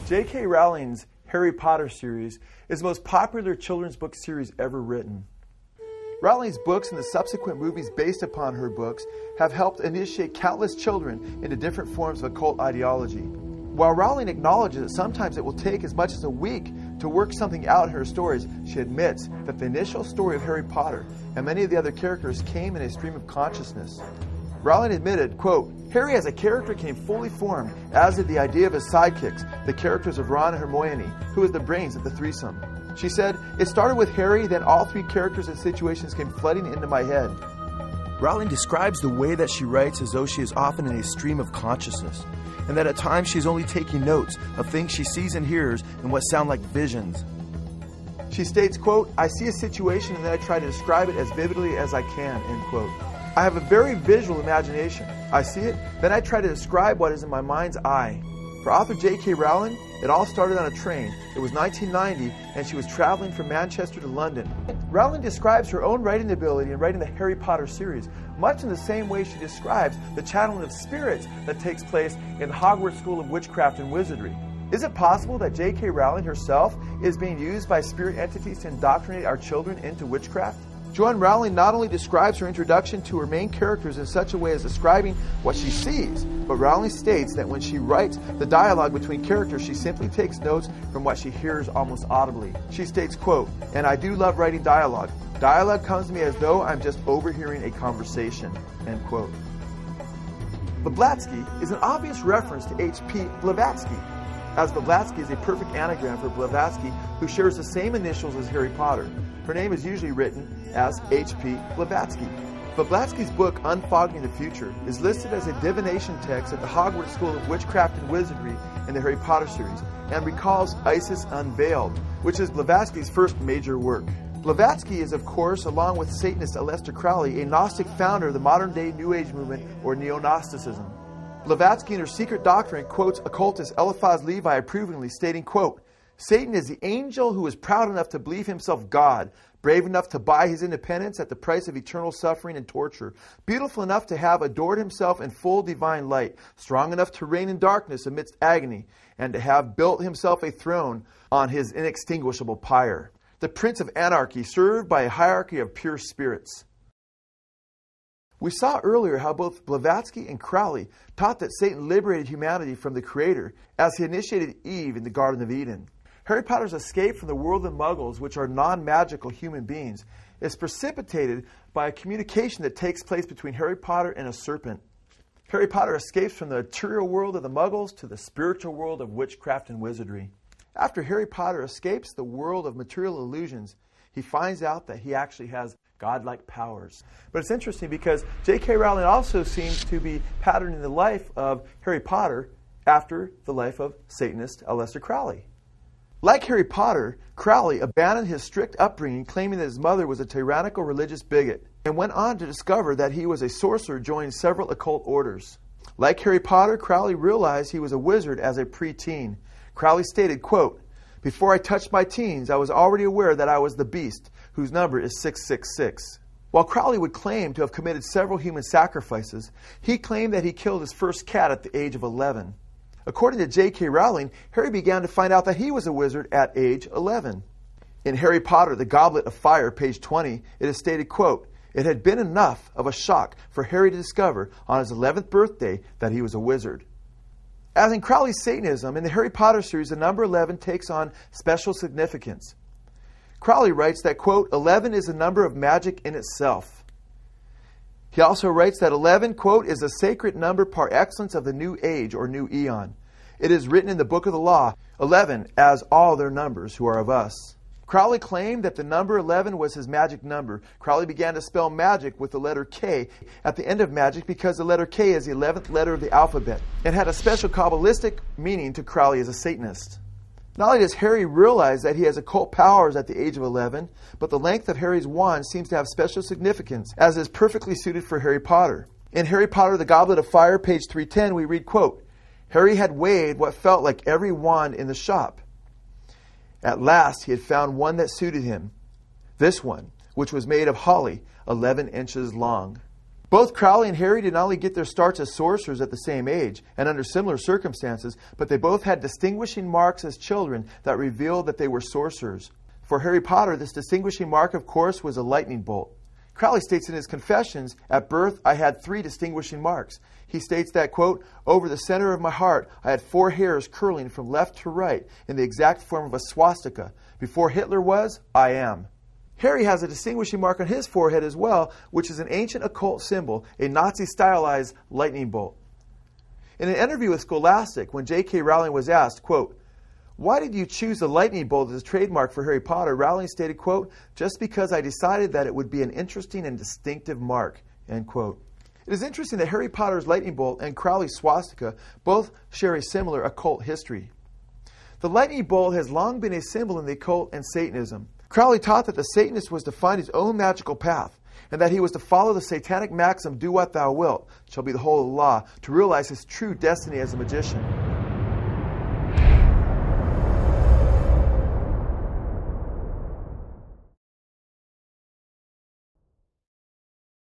J.K. Rowling's Harry Potter series is the most popular children's book series ever written. Rowling's books and the subsequent movies based upon her books have helped initiate countless children into different forms of occult ideology. While Rowling acknowledges that sometimes it will take as much as a week to work something out in her stories, she admits that the initial story of Harry Potter and many of the other characters came in a stream of consciousness. Rowling admitted, quote, "Harry as a character came fully formed, as did the idea of his sidekicks, the characters of Ron and Hermione, who was the brains of the threesome." She said, "It started with Harry, then all three characters and situations came flooding into my head." Rowling describes the way that she writes as though she is often in a stream of consciousness, and that at times she is only taking notes of things she sees and hears in what sound like visions. She states, quote, "I see a situation and then I try to describe it as vividly as I can," end quote. "I have a very visual imagination. I see it, then I try to describe what is in my mind's eye." For author J.K. Rowling, it all started on a train. It was 1990, and she was traveling from Manchester to London. Rowling describes her own writing ability in writing the Harry Potter series, much in the same way she describes the channeling of spirits that takes place in the Hogwarts School of Witchcraft and Wizardry. Is it possible that J.K. Rowling herself is being used by spirit entities to indoctrinate our children into witchcraft? Joanne Rowling not only describes her introduction to her main characters in such a way as describing what she sees, but Rowling states that when she writes the dialogue between characters, she simply takes notes from what she hears almost audibly. She states, quote, "And I do love writing dialogue. Dialogue comes to me as though I'm just overhearing a conversation," end quote. Blavatsky is an obvious reference to H.P. Blavatsky, as Blavatsky is a perfect anagram for Blavatsky, who shares the same initials as Harry Potter. Her name is usually written as H.P. Blavatsky. Blavatsky's book, Unfogging the Future, is listed as a divination text at the Hogwarts School of Witchcraft and Wizardry in the Harry Potter series, and recalls Isis Unveiled, which is Blavatsky's first major work. Blavatsky is, of course, along with Satanist Aleister Crowley, a Gnostic founder of the modern-day New Age movement, or Neo-Gnosticism. Blavatsky in her Secret Doctrine quotes occultist Eliphaz Levi approvingly, stating, quote, "Satan is the angel who is proud enough to believe himself God, brave enough to buy his independence at the price of eternal suffering and torture, beautiful enough to have adored himself in full divine light, strong enough to reign in darkness amidst agony, and to have built himself a throne on his inextinguishable pyre. The prince of anarchy, served by a hierarchy of pure spirits." We saw earlier how both Blavatsky and Crowley taught that Satan liberated humanity from the Creator as he initiated Eve in the Garden of Eden. Harry Potter's escape from the world of Muggles, which are non-magical human beings, is precipitated by a communication that takes place between Harry Potter and a serpent. Harry Potter escapes from the material world of the Muggles to the spiritual world of witchcraft and wizardry. After Harry Potter escapes the world of material illusions, he finds out that he actually has godlike powers. But it's interesting because J.K. Rowling also seems to be patterning the life of Harry Potter after the life of Satanist Aleister Crowley. Like Harry Potter, Crowley abandoned his strict upbringing, claiming that his mother was a tyrannical religious bigot, and went on to discover that he was a sorcerer joining several occult orders. Like Harry Potter, Crowley realized he was a wizard as a preteen. Crowley stated, quote, "Before I touched my teens, I was already aware that I was the beast, whose number is 666. While Crowley would claim to have committed several human sacrifices, he claimed that he killed his first cat at the age of 11. According to J.K. Rowling, Harry began to find out that he was a wizard at age 11. In Harry Potter, the Goblet of Fire, page 20, it is stated, quote, "It had been enough of a shock for Harry to discover on his 11th birthday that he was a wizard." As in Crowley's Satanism, in the Harry Potter series, the number 11 takes on special significance. Crowley writes that, quote, 11 is the number of magic in itself. He also writes that 11, quote, is a sacred number par excellence of the new age or new eon. It is written in the book of the law, 11 as all their numbers who are of us. Crowley claimed that the number 11 was his magic number. Crowley began to spell magic with the letter K at the end of magic because the letter K is the 11th letter of the alphabet and had a special Kabbalistic meaning to Crowley as a Satanist. Not only does Harry realize that he has occult powers at the age of 11, but the length of Harry's wand seems to have special significance, as is perfectly suited for Harry Potter. In Harry Potter, the Goblet of Fire, page 310, we read, quote, "Harry had waved what felt like every wand in the shop. At last he had found one that suited him. This one, which was made of holly, 11 inches long." Both Crowley and Harry did not only get their starts as sorcerers at the same age and under similar circumstances, but they both had distinguishing marks as children that revealed that they were sorcerers. For Harry Potter, this distinguishing mark, of course, was a lightning bolt. Crowley states in his Confessions, "At birth, I had 3 distinguishing marks." He states that, quote, "Over the center of my heart, I had 4 hairs curling from left to right in the exact form of a swastika. Before Hitler was, I am." Harry has a distinguishing mark on his forehead as well, which is an ancient occult symbol, a Nazi-stylized lightning bolt. In an interview with Scholastic, when J.K. Rowling was asked, quote, "Why did you choose the lightning bolt as a trademark for Harry Potter?" Rowling stated, quote, "Just because I decided that it would be an interesting and distinctive mark," end quote. It is interesting that Harry Potter's lightning bolt and Crowley's swastika both share a similar occult history. The lightning bolt has long been a symbol in the occult and Satanism. Crowley taught that the Satanist was to find his own magical path, and that he was to follow the satanic maxim, "Do what thou wilt, shall be the whole of the law," to realize his true destiny as a magician.